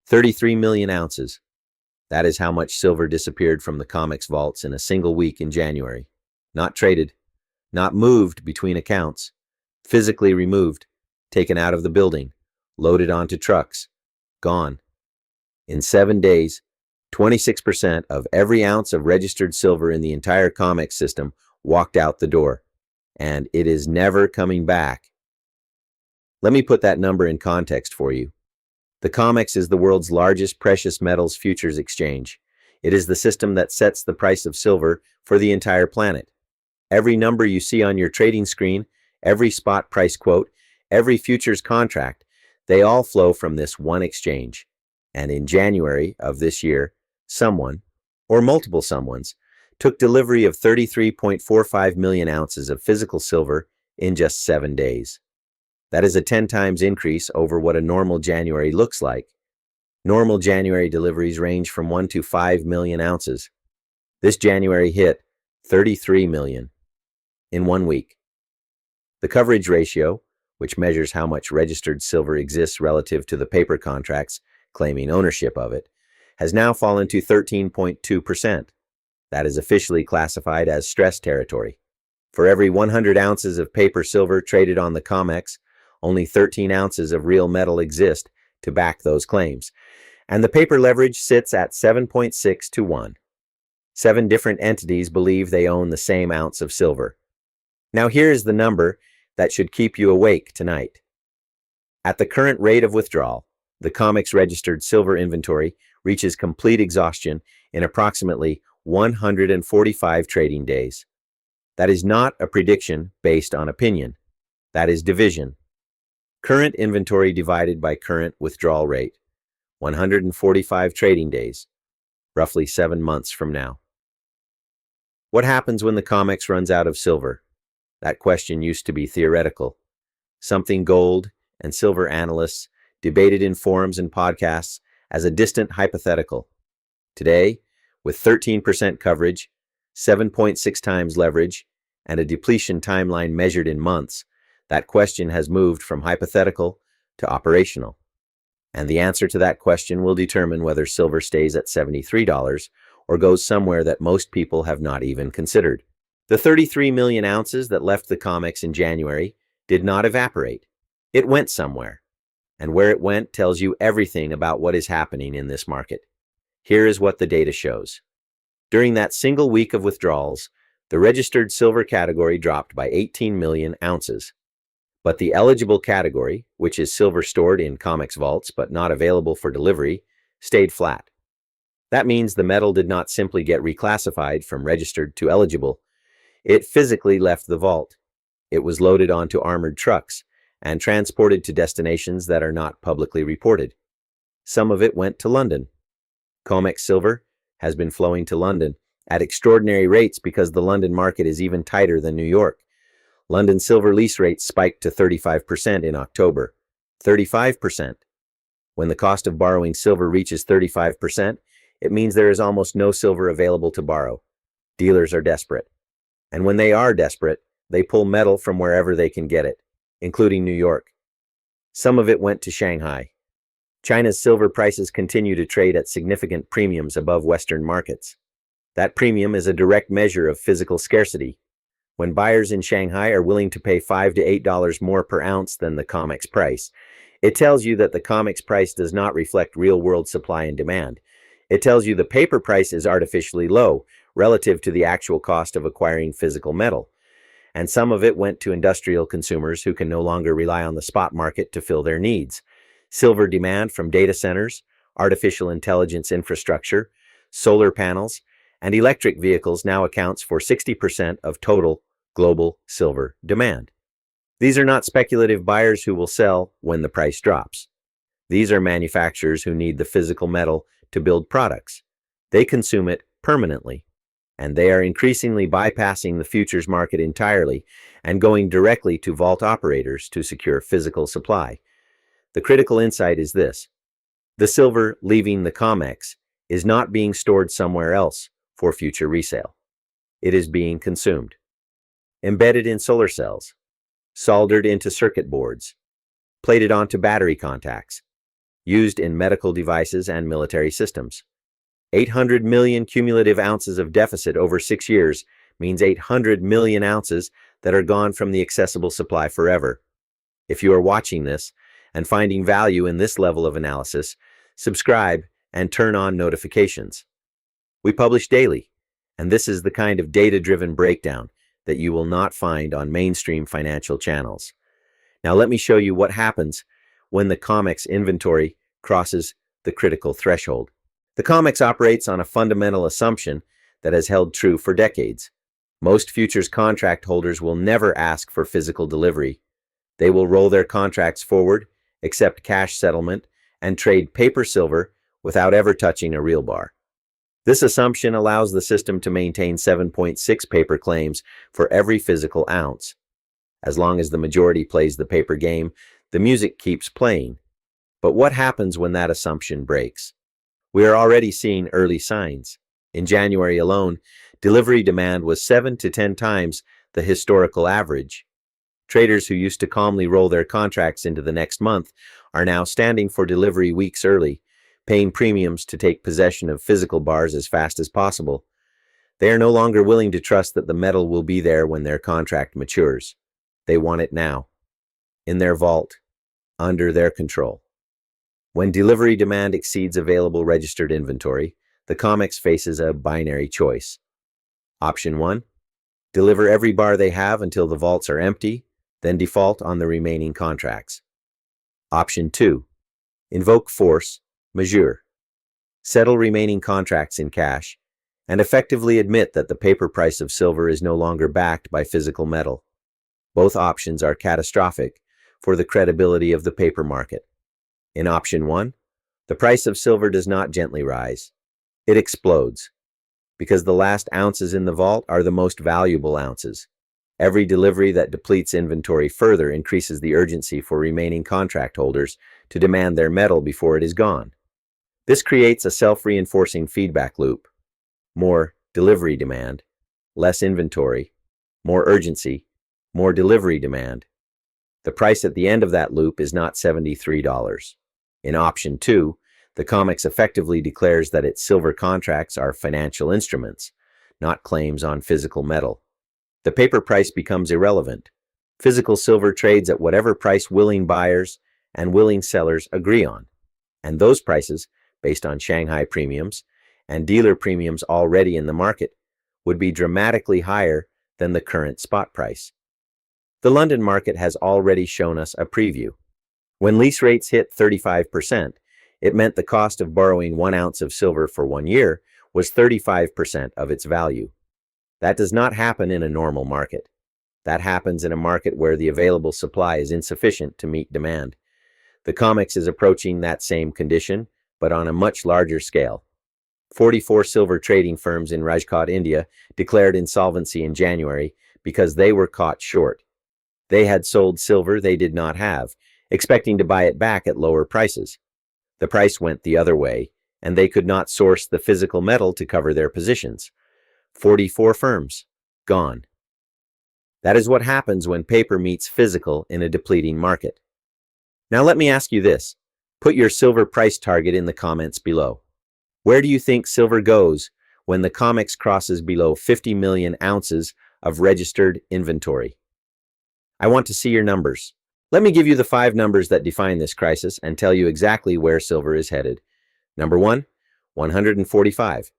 33 million ounces. That is how much silver disappeared from the COMEX vaults in a single week in January. Not traded, not moved between accounts, physically removed, taken out of the building, loaded onto trucks, gone. In 7 days, 26% of every ounce of registered silver in the entire COMEX system walked out the door, and it is never coming back. Let me put that number in context for you. The COMEX is the world's largest precious metals futures exchange. It is the system that sets the price of silver for the entire planet. Every number you see on your trading screen, every spot price quote, every futures contract, they all flow from this one exchange. And in January of this year, someone, or multiple someones, took delivery of 33.45 million ounces of physical silver in just 7 days. That is a 10 times increase over what a normal January looks like. Normal January deliveries range from 1 to 5 million ounces. This January hit 33 million in 1 week. The coverage ratio, which measures how much registered silver exists relative to the paper contracts claiming ownership of it, has now fallen to 13.2%. That is officially classified as stress territory. For every 100 ounces of paper silver traded on the COMEX, only 13 ounces of real metal exist to back those claims, and the paper leverage sits at 7.6 to 1. 7 different entities believe they own the same ounce of silver. Now here is the number that should keep you awake tonight. At the current rate of withdrawal, the COMEX registered silver inventory reaches complete exhaustion in approximately 145 trading days. That is not a prediction based on opinion. That is division. Current inventory divided by current withdrawal rate, 145 trading days, roughly 7 months from now. What happens when the COMEX runs out of silver? That question used to be theoretical. Something gold and silver analysts debated in forums and podcasts as a distant hypothetical. Today, with 13% coverage, 7.6 times leverage, and a depletion timeline measured in months, that question has moved from hypothetical to operational. And the answer to that question will determine whether silver stays at $73 or goes somewhere that most people have not even considered. The 33 million ounces that left the COMEX in January did not evaporate. It went somewhere. And where it went tells you everything about what is happening in this market. Here is what the data shows. During that single week of withdrawals, the registered silver category dropped by 18 million ounces. But the eligible category, which is silver stored in COMEX vaults but not available for delivery, stayed flat. That means the metal did not simply get reclassified from registered to eligible. It physically left the vault. It was loaded onto armored trucks and transported to destinations that are not publicly reported. Some of it went to London. COMEX silver has been flowing to London at extraordinary rates because the London market is even tighter than New York. London silver lease rates spiked to 35% in October. 35%. When the cost of borrowing silver reaches 35%, it means there is almost no silver available to borrow. Dealers are desperate. And when they are desperate, they pull metal from wherever they can get it, including New York. Some of it went to Shanghai. China's silver prices continue to trade at significant premiums above Western markets. That premium is a direct measure of physical scarcity. When buyers in Shanghai are willing to pay $5 to $8 more per ounce than the COMEX price, it tells you that the COMEX price does not reflect real-world supply and demand. It tells you the paper price is artificially low relative to the actual cost of acquiring physical metal. And some of it went to industrial consumers who can no longer rely on the spot market to fill their needs. Silver demand from data centers, artificial intelligence infrastructure, solar panels, and electric vehicles now accounts for 60% of total global silver demand. These are not speculative buyers who will sell when the price drops. These are manufacturers who need the physical metal to build products. They consume it permanently, and they are increasingly bypassing the futures market entirely and going directly to vault operators to secure physical supply. The critical insight is this: the silver leaving the COMEX is not being stored somewhere else for future resale. It is being consumed. Embedded in solar cells, soldered into circuit boards, plated onto battery contacts, used in medical devices and military systems. 800 million cumulative ounces of deficit over 6 years means 800 million ounces that are gone from the accessible supply forever. If you are watching this and finding value in this level of analysis, subscribe and turn on notifications. We publish daily, and this is the kind of data-driven breakdown that you will not find on mainstream financial channels. Now let me show you what happens when the COMEX inventory crosses the critical threshold. The COMEX operates on a fundamental assumption that has held true for decades. Most futures contract holders will never ask for physical delivery. They will roll their contracts forward, accept cash settlement, and trade paper silver without ever touching a real bar. This assumption allows the system to maintain 7.6 paper claims for every physical ounce. As long as the majority plays the paper game, the music keeps playing. But what happens when that assumption breaks? We are already seeing early signs. In January alone, delivery demand was 7 to 10 times the historical average. Traders who used to calmly roll their contracts into the next month are now standing for delivery weeks early, paying premiums to take possession of physical bars as fast as possible. They are no longer willing to trust that the metal will be there when their contract matures. They want it now, in their vault, under their control. When delivery demand exceeds available registered inventory, the COMEX faces a binary choice. Option 1, deliver every bar they have until the vaults are empty, then default on the remaining contracts. Option 2, invoke force majeure, settle remaining contracts in cash, and effectively admit that the paper price of silver is no longer backed by physical metal. Both options are catastrophic for the credibility of the paper market. In option 1, the price of silver does not gently rise. It explodes, because the last ounces in the vault are the most valuable ounces. Every delivery that depletes inventory further increases the urgency for remaining contract holders to demand their metal before it is gone. This creates a self-reinforcing feedback loop. More delivery demand, less inventory, more urgency, more delivery demand. The price at the end of that loop is not $73. In option 2, the COMEX effectively declares that its silver contracts are financial instruments, not claims on physical metal. The paper price becomes irrelevant. Physical silver trades at whatever price willing buyers and willing sellers agree on, and those prices, based on Shanghai premiums and dealer premiums already in the market, would be dramatically higher than the current spot price. The London market has already shown us a preview. When lease rates hit 35%, it meant the cost of borrowing 1 ounce of silver for 1 year was 35% of its value. That does not happen in a normal market. That happens in a market where the available supply is insufficient to meet demand. The COMEX is approaching that same condition, but on a much larger scale. 44 silver trading firms in Rajkot, India, declared insolvency in January because they were caught short. They had sold silver they did not have, expecting to buy it back at lower prices. The price went the other way, and they could not source the physical metal to cover their positions. 44 firms, gone. That is what happens when paper meets physical in a depleting market. Now let me ask you this. Put your silver price target in the comments below. Where do you think silver goes when the COMEX crosses below 50 million ounces of registered inventory? I want to see your numbers. Let me give you the 5 numbers that define this crisis and tell you exactly where silver is headed. Number 1, 145.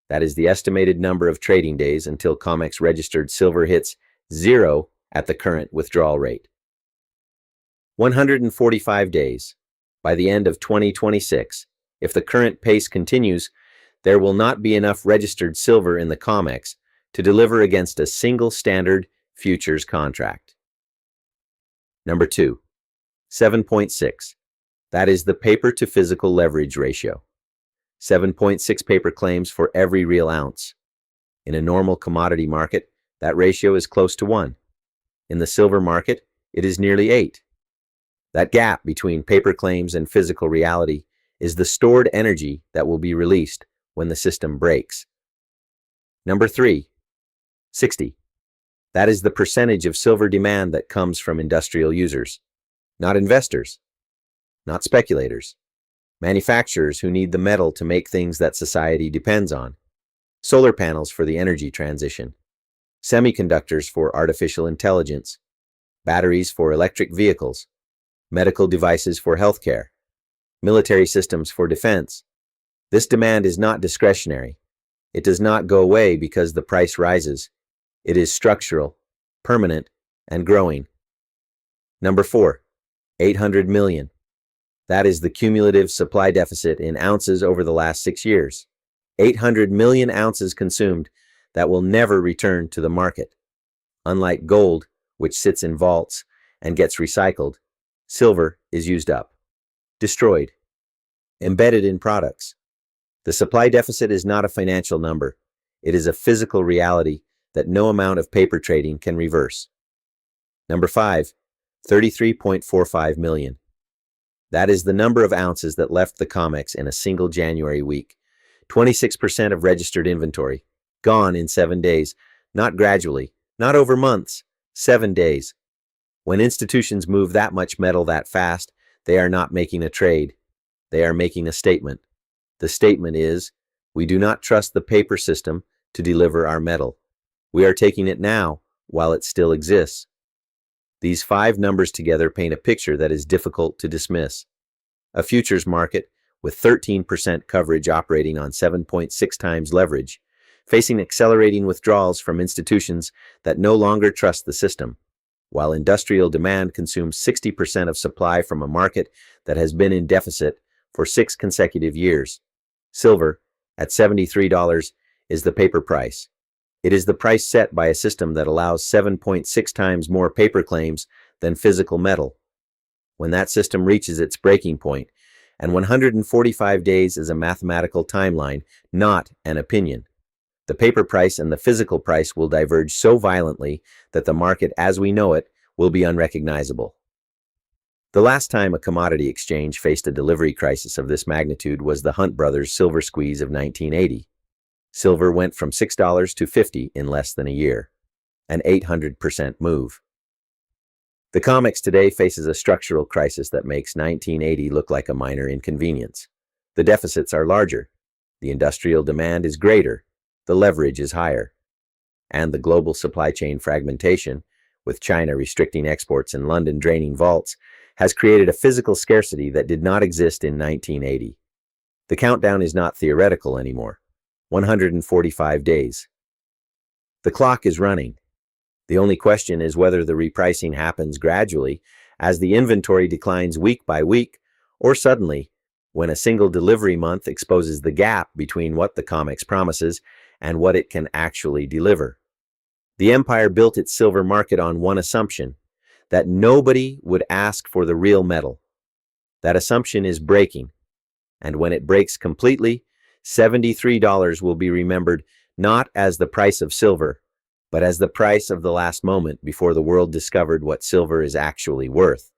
That is the estimated number of trading days until COMEX registered silver hits 0 at the current withdrawal rate. 145 days. By the end of 2026, if the current pace continues, there will not be enough registered silver in the COMEX to deliver against a single standard futures contract. Number 2, 7.6. That is the paper to physical leverage ratio. 7.6 paper claims for every real ounce. In a normal commodity market, that ratio is close to 1. In the silver market, it is nearly 8. That gap between paper claims and physical reality is the stored energy that will be released when the system breaks. Number 3, 60. That is the percentage of silver demand that comes from industrial users, not investors, not speculators. manufacturers who need the metal to make things that society depends on, solar panels for the energy transition, semiconductors for artificial intelligence, batteries for electric vehicles, medical devices for healthcare, military systems for defense. This demand is not discretionary. It does not go away because the price rises. It is structural, permanent, and growing. Number 4, 800 million. That is the cumulative supply deficit in ounces over the last 6 years. 800 million ounces consumed that will never return to the market. Unlike gold, which sits in vaults and gets recycled, silver is used up, destroyed, embedded in products. The supply deficit is not a financial number. It is a physical reality that no amount of paper trading can reverse. Number 5, 33.45 million. That is the number of ounces that left the COMEX in a single January week. 26% of registered inventory, gone in 7 days, not gradually, not over months, 7 days. When institutions move that much metal that fast, they are not making a trade. They are making a statement. The statement is, we do not trust the paper system to deliver our metal. We are taking it now while it still exists. These 5 numbers together paint a picture that is difficult to dismiss. A futures market with 13% coverage operating on 7.6 times leverage, facing accelerating withdrawals from institutions that no longer trust the system, while industrial demand consumes 60% of supply from a market that has been in deficit for 6 consecutive years. Silver, at $73, is the paper price. It is the price set by a system that allows 7.6 times more paper claims than physical metal. When that system reaches its breaking point, and 145 days is a mathematical timeline, not an opinion, the paper price and the physical price will diverge so violently that the market as we know it will be unrecognizable. The last time a commodity exchange faced a delivery crisis of this magnitude was the Hunt Brothers silver squeeze of 1980. Silver went from $6 to $50 in less than a year, an 800% move. The COMEX today faces a structural crisis that makes 1980 look like a minor inconvenience. The deficits are larger, the industrial demand is greater, the leverage is higher, and the global supply chain fragmentation, with China restricting exports and London draining vaults, has created a physical scarcity that did not exist in 1980. The countdown is not theoretical anymore. 145 days. The clock is running. The only question is whether the repricing happens gradually as the inventory declines week by week, or suddenly, when a single delivery month exposes the gap between what the COMEX promises and what it can actually deliver. The empire built its silver market on one assumption, that nobody would ask for the real metal. That assumption is breaking, and when it breaks completely, $73 will be remembered not as the price of silver, but as the price of the last moment before the world discovered what silver is actually worth.